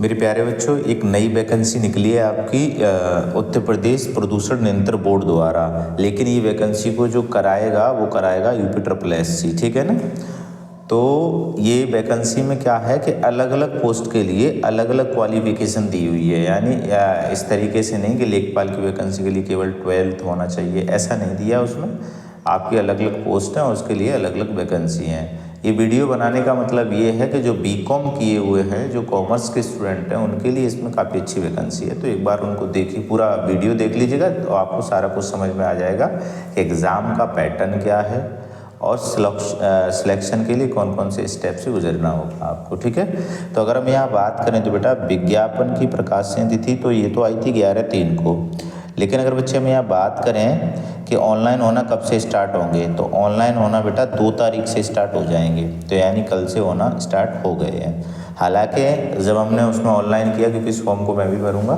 मेरे प्यारे बच्चों, एक नई वैकेंसी निकली है आपकी उत्तर प्रदेश प्रदूषण नियंत्रण बोर्ड द्वारा। लेकिन ये वैकेंसी को जो कराएगा वो कराएगा UP SSC, ठीक है ना। तो ये वैकेंसी में क्या है कि अलग अलग पोस्ट के लिए अलग अलग क्वालिफिकेशन दी हुई है। यानी इस तरीके से नहीं कि लेखपाल की वैकेंसी के लिए केवल 12th होना चाहिए, ऐसा नहीं दिया उसमें। आपकी अलग अलग पोस्ट हैं और उसके लिए अलग अलग वैकेंसी हैं। ये वीडियो बनाने का मतलब ये है कि जो BCom किए हुए हैं, जो कॉमर्स के स्टूडेंट हैं, उनके लिए इसमें काफ़ी अच्छी वैकेंसी है। तो एक बार उनको देखिए, पूरा वीडियो देख लीजिएगा तो आपको सारा कुछ समझ में आ जाएगा। एग्ज़ाम का पैटर्न क्या है और सिलेक्शन के लिए कौन कौन से स्टेप से गुजरना होगा आपको, ठीक है। तो अगर हम यहाँ बात करें तो बेटा विज्ञापन की प्रकाशन तिथि तो ये तो आई थी 11/3 को। लेकिन अगर बच्चे हम यहाँ बात करें कि ऑनलाइन होना कब से स्टार्ट होंगे, तो ऑनलाइन होना बेटा 2 तारीख से स्टार्ट हो जाएंगे। तो यानी कल से होना स्टार्ट हो गए हैं। हालांकि जब हमने उसमें ऑनलाइन किया, क्योंकि इस फॉर्म को मैं भी भरूंगा,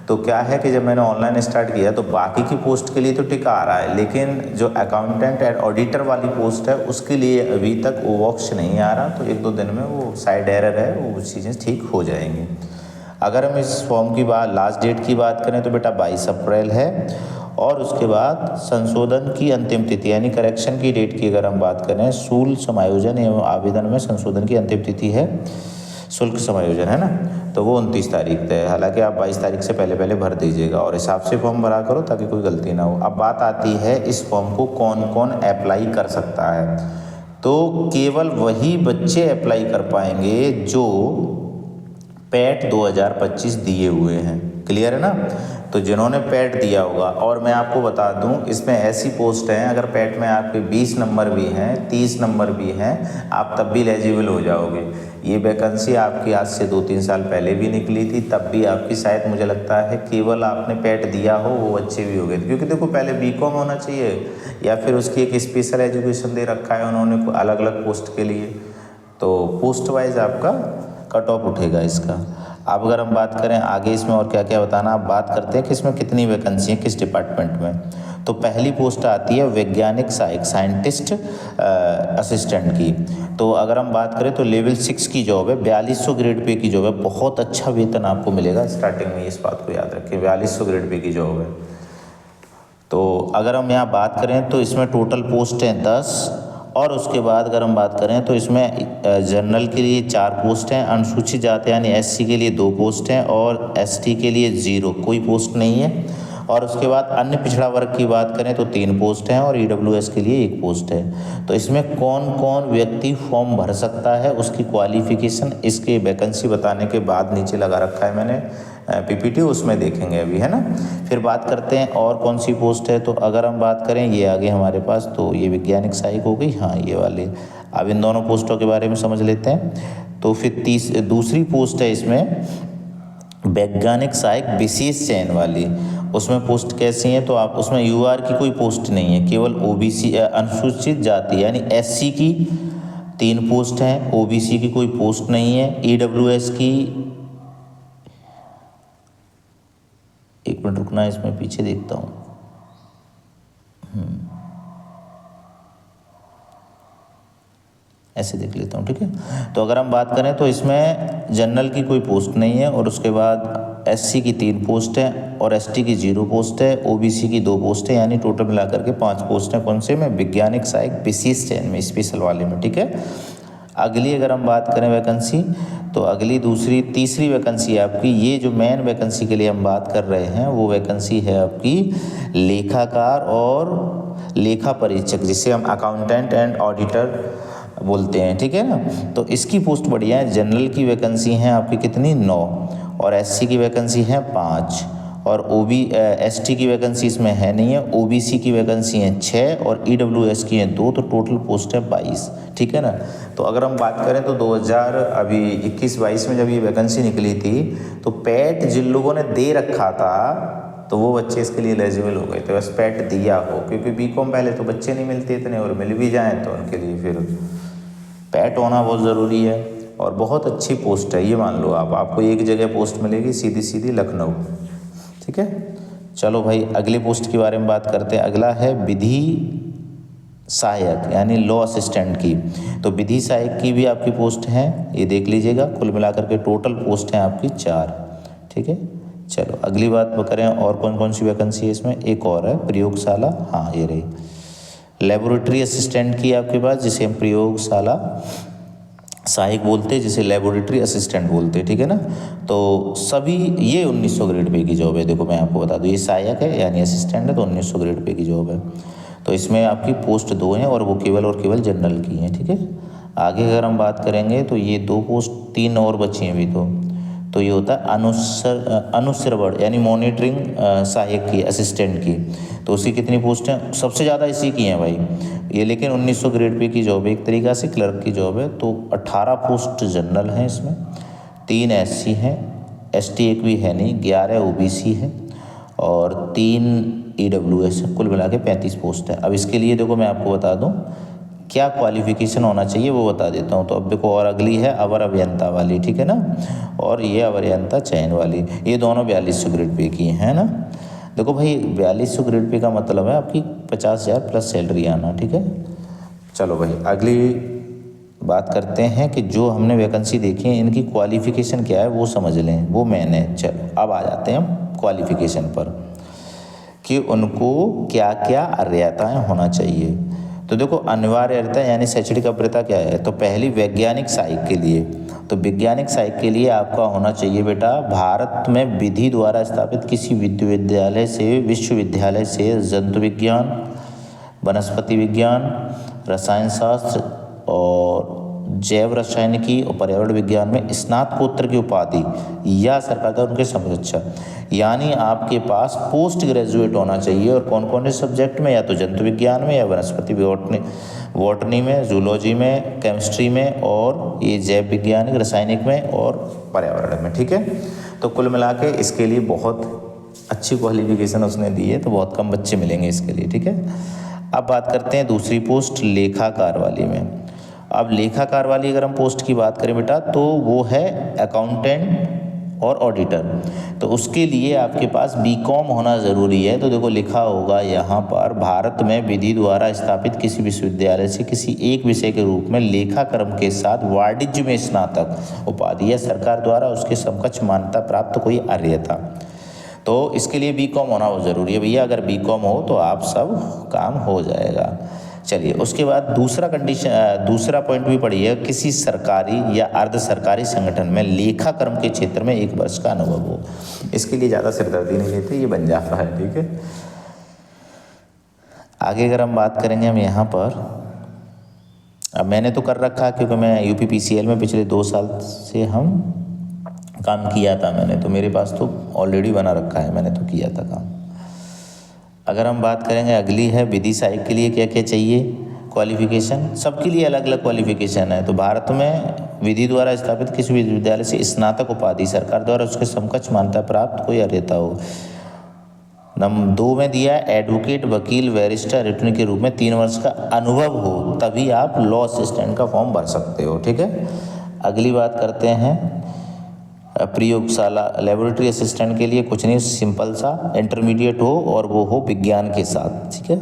तो क्या है कि जब मैंने ऑनलाइन स्टार्ट किया तो बाकी की पोस्ट के लिए तो टिक आ रहा है, लेकिन जो अकाउंटेंट एंड ऑडिटर वाली पोस्ट है उसके लिए अभी तक वो ऑप्शन नहीं आ रहा। तो 1-2 दिन में वो साइड एरर है, वो चीज़ें ठीक हो जाएंगी। अगर हम इस फॉर्म की बात लास्ट डेट की बात करें तो बेटा 22 अप्रैल है। और उसके बाद संशोधन की अंतिम तिथि यानी करेक्शन की डेट की अगर हम बात करें, शुल्क समायोजन एवं आवेदन में संशोधन की अंतिम तिथि है, शुल्क समायोजन है ना, तो वो 29 तारीख तक है। हालांकि आप 22 तारीख से पहले पहले भर दीजिएगा और हिसाब से फॉर्म भरा करो ताकि कोई गलती ना हो। अब बात आती है इस फॉर्म को कौन कौन अप्लाई कर सकता है। तो केवल वही बच्चे अप्लाई कर पाएंगे जो पैट 2025 दिए हुए हैं। क्लियर है ना। तो जिन्होंने पैट दिया होगा, और मैं आपको बता दूं इसमें ऐसी पोस्ट हैं अगर पैट में आपके 20 नंबर भी हैं, 30 नंबर भी हैं, आप तब भी एलिजिबल हो जाओगे। ये वैकेंसी आपकी आज से 2-3 साल पहले भी निकली थी, तब भी आपकी शायद मुझे लगता है केवल आपने पैट दिया हो वो बच्चे भी हो गए थे। क्योंकि देखो पहले BCom होना चाहिए या फिर उसकी एक स्पेशल एजुकेशन दे रखा है उन्होंने अलग अलग पोस्ट के लिए, तो पोस्ट वाइज आपका कट ऑफ उठेगा इसका। अब अगर हम बात करें आगे इसमें और क्या क्या बताना, आप बात करते हैं कि इसमें कितनी वैकेंसी है किस डिपार्टमेंट में। तो पहली पोस्ट आती है वैज्ञानिक सहायक साइंटिस्ट असिस्टेंट की। तो अगर हम बात करें तो लेवल 6 की जॉब है, 4200 ग्रेड पे की जॉब है। बहुत अच्छा वेतन आपको मिलेगा स्टार्टिंग में, इस बात को याद रखें, 4200 ग्रेड पे की जॉब है। तो अगर हम यहाँ बात करें तो इसमें टोटल पोस्ट हैं 10। और उसके बाद अगर हम बात करें तो इसमें जनरल के लिए 4 पोस्ट हैं, अनुसूचित जाति यानी SC के लिए 2 पोस्ट हैं और ST के लिए 0 कोई पोस्ट नहीं है। और उसके बाद अन्य पिछड़ा वर्ग की बात करें तो 3 पोस्ट हैं और EWS के लिए 1 पोस्ट है। तो इसमें कौन कौन व्यक्ति फॉर्म भर सकता है, उसकी क्वालिफिकेशन इसके वैकेंसी बताने के बाद नीचे लगा रखा है मैंने PPT, उसमें देखेंगे अभी, है ना। फिर बात करते हैं और कौन सी पोस्ट है। तो अगर हम बात करें ये आगे हमारे पास, तो ये वैज्ञानिक सहायक हो गई, हाँ ये वाली। अब इन दोनों पोस्टों के बारे में समझ लेते हैं। तो फिर दूसरी पोस्ट है इसमें वैज्ञानिक सहायक विशेष चयन वाली। उसमें पोस्ट कैसी है, तो आप उसमें UR की कोई पोस्ट नहीं है, केवल OBC अनुसूचित जाति यानी SC की 3 पोस्ट हैं, OBC की कोई पोस्ट नहीं है, EWS की, एक मिनट रुकना, इसमें पीछे देखता हूँ। ऐसे देख लेता हूँ, ठीक है। तो अगर हम बात करें तो इसमें जनरल की कोई पोस्ट नहीं है और उसके बाद SC की 3 पोस्ट है और ST की 0 पोस्ट है, OBC की 2 पोस्ट है, यानी टोटल मिलाकर के 5 पोस्ट हैं। कौन से में, वैज्ञानिक सहायक विशेष चयन में, स्पेशल वाले में, ठीक है। अगली अगर हम बात करें वैकेंसी, तो अगली तीसरी वैकेंसी है आपकी, ये जो मेन वैकेंसी के लिए हम बात कर रहे हैं वो वैकेंसी है आपकी लेखाकार और लेखा परीक्षक, जिसे हम अकाउंटेंट एंड ऑडिटर बोलते हैं, ठीक है ना। तो इसकी पोस्ट बढ़िया है। जनरल की वैकेंसी हैं आपकी कितनी, 9, और SC की वैकेंसी है 5, और ST की वैकेंसी इसमें है नहीं है, OBC की वैकेंसी है 6 और EWS की है 2, तो टोटल पोस्ट है 22, ठीक है ना। तो अगर हम बात करें तो 2021-22 में जब ये वैकेंसी निकली थी तो पैट जिन लोगों ने दे रखा था तो वो बच्चे इसके लिए एलिजिबल हो गए थे, बस पैट दिया हो। क्योंकि BCom पहले तो बच्चे नहीं मिलते इतने, और मिल भी जाएँ तो उनके लिए फिर पैट होना बहुत ज़रूरी है। और बहुत अच्छी पोस्ट है ये, मान लो आपको एक जगह पोस्ट मिलेगी सीधी लखनऊ, ठीक है। चलो भाई अगले पोस्ट के बारे में बात करते हैं। अगला है विधि सहायक यानी लॉ असिस्टेंट की, तो विधि सहायक की भी आपकी पोस्ट है, ये देख लीजिएगा। कुल मिलाकर के टोटल पोस्ट हैं आपकी 4। ठीक है, चलो अगली बात करें और कौन कौन सी वैकेंसी है इसमें। एक और है प्रयोगशाला, हाँ ये रही लेबोरेटरी असिस्टेंट की आपके पास, जिसे हम प्रयोगशाला सहायक बोलते हैं, जिसे लेबोरेटरी असिस्टेंट बोलते हैं। ठीक है ना, तो सभी ये 1900 ग्रेड पे की जॉब है। देखो मैं आपको बता दूँ, ये सहायक है यानी असिस्टेंट है तो 1900 ग्रेड पे की जॉब है। तो इसमें आपकी पोस्ट 2 हैं और वो केवल जनरल की हैं। ठीक है, आगे अगर हम बात करेंगे तो ये 2 पोस्ट 3 और बची हैं अभी तो ये होता है अनुश्रवण यानी मॉनिटरिंग सहायक की, असिस्टेंट की। तो उसकी कितनी पोस्ट हैं, सबसे ज़्यादा इसी की हैं भाई ये, लेकिन 1900 ग्रेड पे की जॉब है, एक तरीक़ा से क्लर्क की जॉब है। तो 18 पोस्ट जनरल हैं इसमें, 3 SC हैं, ST एक भी है नहीं, 11 OBC है और 3 EWS है, कुल मिला के 35 पोस्ट है। अब इसके लिए देखो मैं आपको बता दूं क्या क्वालिफिकेशन होना चाहिए वो बता देता हूँ। तो अब देखो, और अगली है अवर अभियंता वाली, ठीक है ना, और ये अवर अभियंता चयन वाली, ये दोनों 4200 ग्रेड पे की है ना। देखो भाई 4200 ग्रेड पे का मतलब है आपकी 50,000 प्लस सैलरी आना। ठीक है, चलो भाई अगली बात करते हैं कि जो हमने वैकेंसी देखी है इनकी क्वालिफिकेशन क्या है वो समझ लें, वो मैंने। चलो अब आ जाते हैं हम क्वालिफिकेशन पर कि उनको क्या क्या अर्हताएँ होना चाहिए। तो देखो अनिवार्य अर्हता यानी शैक्षणिक अर्हता क्या है, तो पहली वैज्ञानिक सहायक के लिए, तो वैज्ञानिक सहायक के लिए आपका होना चाहिए बेटा भारत में विधि द्वारा स्थापित किसी विश्वविद्यालय से जंतु विज्ञान, वनस्पति विज्ञान, रसायन शास्त्र और जैव रसायनिकी और पर्यावरण विज्ञान में स्नातकोत्तर की उपाधि या सरकार द्वारा उनके समकक्ष, यानी आपके पास पोस्ट ग्रेजुएट होना चाहिए। और कौन कौन से सब्जेक्ट में, या तो जंतु विज्ञान में या वनस्पति बॉटनी में, जूलॉजी में, केमिस्ट्री में और ये जैव विज्ञानिक रासायनिक में और पर्यावरण में। ठीक है, तो कुल मिला के इसके लिए बहुत अच्छी क्वालिफिकेशन उसने दी है, तो बहुत कम बच्चे मिलेंगे इसके लिए। ठीक है, अब बात करते हैं दूसरी पोस्ट लेखाकार वाली में। अब लेखाकार वाली अगर हम पोस्ट की बात करें बेटा तो वो है अकाउंटेंट और ऑडिटर। तो उसके लिए आपके पास BCom होना ज़रूरी है। तो देखो लिखा होगा यहाँ पर भारत में विधि द्वारा स्थापित किसी विश्वविद्यालय से किसी एक विषय के रूप में लेखाक्रम के साथ वाणिज्य में स्नातक उपाधि या सरकार द्वारा उसके समकक्ष मान्यता प्राप्त कोई अर्हता, तो इसके लिए BCom होना बहुत ज़रूरी है भैया। अगर BCom हो तो आप सब काम हो जाएगा। चलिए उसके बाद दूसरा पॉइंट भी पढ़िए, किसी सरकारी या अर्ध सरकारी संगठन में लेखाक्रम के क्षेत्र में 1 वर्ष का अनुभव हो। इसके लिए ज़्यादा सिरदर्दी नहीं लेते, ये बन जाता है। ठीक है, आगे अगर हम बात करेंगे हम यहाँ पर, अब मैंने तो कर रखा क्योंकि मैं UPPCL में पिछले 2 साल से हम काम किया था मैंने, तो मेरे पास तो ऑलरेडी बना रखा है, मैंने तो किया था काम। अगर हम बात करेंगे अगली है विधि सहायक के लिए क्या क्या चाहिए क्वालिफिकेशन, सबके लिए अलग अलग क्वालिफिकेशन है। तो भारत में विधि द्वारा स्थापित किसी विश्वविद्यालय से स्नातक उपाधि सरकार द्वारा उसके समकक्ष मान्यता प्राप्त कोई अर्हता हो। नंबर 2 में दिया है एडवोकेट, वकील, बैरिस्टर, अटॉर्नी के रूप में 3 वर्ष का अनुभव हो, तभी आप लॉ असिस्टेंट का फॉर्म भर सकते हो। ठीक है, अगली बात करते हैं प्रयोगशाला लेबोरेटरी असिस्टेंट के लिए कुछ नहीं, सिंपल सा इंटरमीडिएट हो और वो हो विज्ञान के साथ। ठीक है,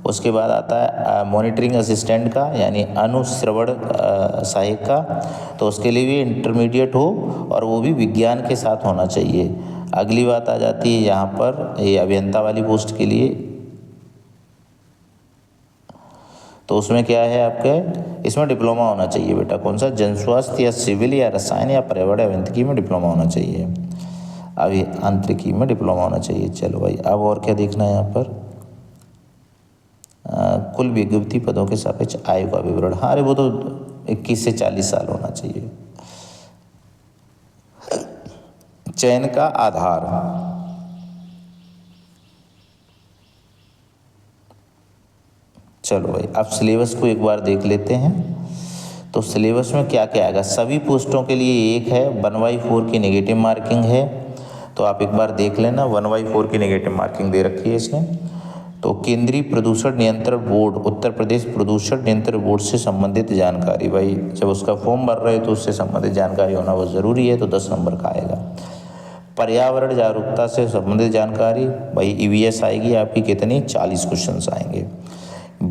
उसके बाद आता है मॉनिटरिंग असिस्टेंट का यानी अनुश्रवण सहायक का, तो उसके लिए भी इंटरमीडिएट हो और वो भी विज्ञान के साथ होना चाहिए। अगली बात आ जाती है यहाँ पर ये अभियंता वाली पोस्ट के लिए, तो उसमें क्या है आपके, इसमें डिप्लोमा होना चाहिए बेटा, कौन सा, जनस्वास्थ्य या सिविल या रसायन या पर्यावरण अभियांत्रिकी में डिप्लोमा होना चाहिए, अभियांत्रिकी में डिप्लोमा होना चाहिए। चलो भाई अब और क्या देखना है यहाँ पर, कुल विज्ञप्ति पदों के सापेक्ष आयु का विवरण, हाँ अरे वो तो 21 से 40 साल होना चाहिए। चयन का आधार, चलो भाई अब सिलेबस को एक बार देख लेते हैं। तो सिलेबस में क्या क्या आएगा, सभी पोस्टों के लिए एक है, 1/4 की नेगेटिव मार्किंग है, तो आप एक बार देख लेना 1/4 की नेगेटिव मार्किंग दे रखी है इसने। तो केंद्रीय प्रदूषण नियंत्रण बोर्ड, उत्तर प्रदेश प्रदूषण नियंत्रण बोर्ड से संबंधित जानकारी, भाई जब उसका फॉर्म भर रहे हो तो उससे संबंधित जानकारी होना बहुत ज़रूरी है, तो 10 नंबर का आएगा। पर्यावरण जागरूकता से संबंधित जानकारी, भाई EVS आएगी आपकी कितनी, 40 क्वेश्चन आएंगे।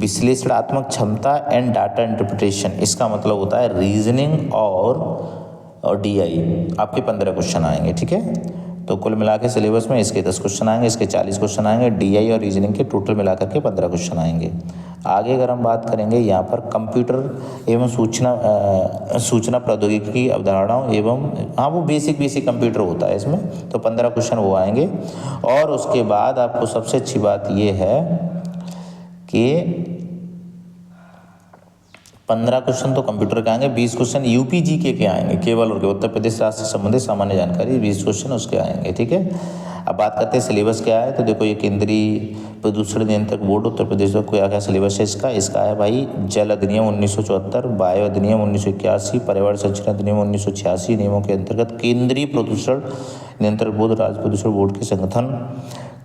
विश्लेषणात्मक क्षमता एंड डाटा इंटरप्रिटेशन, इसका मतलब होता है रीजनिंग और डीआई। आपके 15 क्वेश्चन आएंगे, ठीक है। तो कुल मिला के सिलेबस में इसके 10 क्वेश्चन आएंगे, इसके 40 क्वेश्चन आएंगे, डीआई और रीजनिंग के टोटल मिलाकर के 15 क्वेश्चन आएंगे। आगे अगर हम बात करेंगे यहाँ पर कंप्यूटर एवं सूचना प्रौद्योगिकी की अवधारणाओं एवं वो बेसिक कंप्यूटर होता है इसमें, तो 15 क्वेश्चन वो आएंगे। और उसके बाद आपको सबसे अच्छी बात ये है कि 15 क्वेश्चन तो कंप्यूटर के आएंगे, 20 क्वेश्चन यूपीजी के आएंगे, केवल और उत्तर प्रदेश राज्य से संबंधित सामान्य जानकारी 20 क्वेश्चन उसके आएंगे, ठीक है। अब बात करते हैं सिलेबस क्या है, तो देखो ये केंद्रीय प्रदूषण नियंत्रक बोर्ड उत्तर प्रदेश का क्या सिलेबस है इसका है भाई, जल अधिनियम 1974, वायु अधिनियम 1981, पर्यावरण संरक्षण अधिनियम 1986 नियमों के अंतर्गत केंद्रीय प्रदूषण नियंत्रक बोर्ड राज्य प्रदूषण बोर्ड के संगठन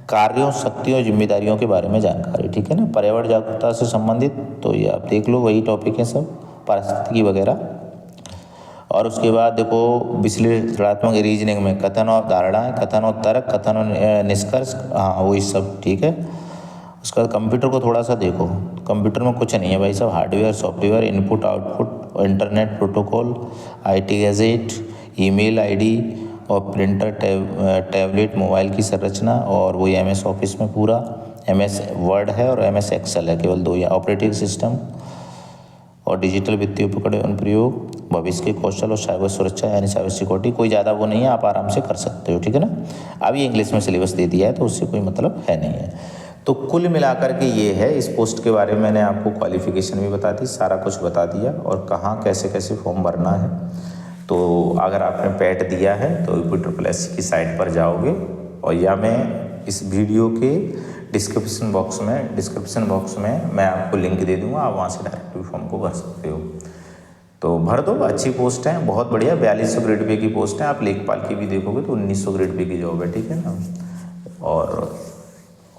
कार्यों, शक्तियों, जिम्मेदारियों के बारे में जानकारी, ठीक है ना। पर्यावरण जागरूकता से संबंधित तो ये आप देख लो, वही टॉपिक है सब, पारिस्थितिकी वगैरह। और उसके बाद देखो विश्लेषणात्मक रीजनिंग में कथन और धारणाएं, कथन और तर्क, कथन और निष्कर्ष, वही सब, ठीक है। उसके बाद कंप्यूटर को थोड़ा सा देखो, कंप्यूटर में कुछ नहीं है भाई साहब, hardware, software, input output, internet protocol, IT gadget, email ID और प्रिंटर, टैबलेट, मोबाइल की संरचना, और वही MS ऑफिस में पूरा, MS वर्ड है और MS एक्सेल है, केवल 2 ही। ऑपरेटिंग सिस्टम और डिजिटल वित्तीय उपकरण अनुप्रयोग, भविष्य के कौशल और साइबर सुरक्षा यानी साइबर सिक्योरिटी, कोई ज़्यादा वो नहीं है, आप आराम से कर सकते हो, ठीक है ना। अब ये इंग्लिश में सिलेबस दे दिया है तो उससे कोई मतलब है नहीं है। तो कुल मिलाकर के ये है, इस पोस्ट के बारे में मैंने आपको क्वालिफिकेशन भी बता दी, सारा कुछ बता दिया, और कहाँ कैसे कैसे फॉर्म भरना है। तो अगर आपने पैट दिया है तो UPSSC की साइट पर जाओगे, और या मैं इस वीडियो के डिस्क्रिप्शन बॉक्स में मैं आपको लिंक दे दूंगा, आप वहाँ से डायरेक्ट भी फॉर्म को भर सकते हो। तो भर दो, अच्छी पोस्ट है, बहुत बढ़िया, 4200 ग्रेड पे की पोस्ट है। आप लेखपाल की भी देखोगे तो 1900 ग्रेड पे की जॉब है, ठीक है ना।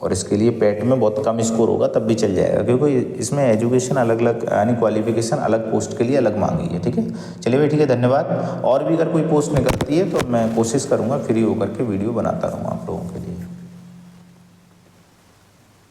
और इसके लिए पैट में बहुत कम स्कोर होगा तब भी चल जाएगा, क्योंकि इसमें एजुकेशन अलग अलग यानी क्वालिफिकेशन अलग पोस्ट के लिए अलग मांगी है, ठीक है। चलिए भाई, ठीक है, धन्यवाद। और भी अगर कोई पोस्ट निकलती है तो मैं कोशिश करूँगा फ्री होकर के वीडियो बनाता रहूँगा।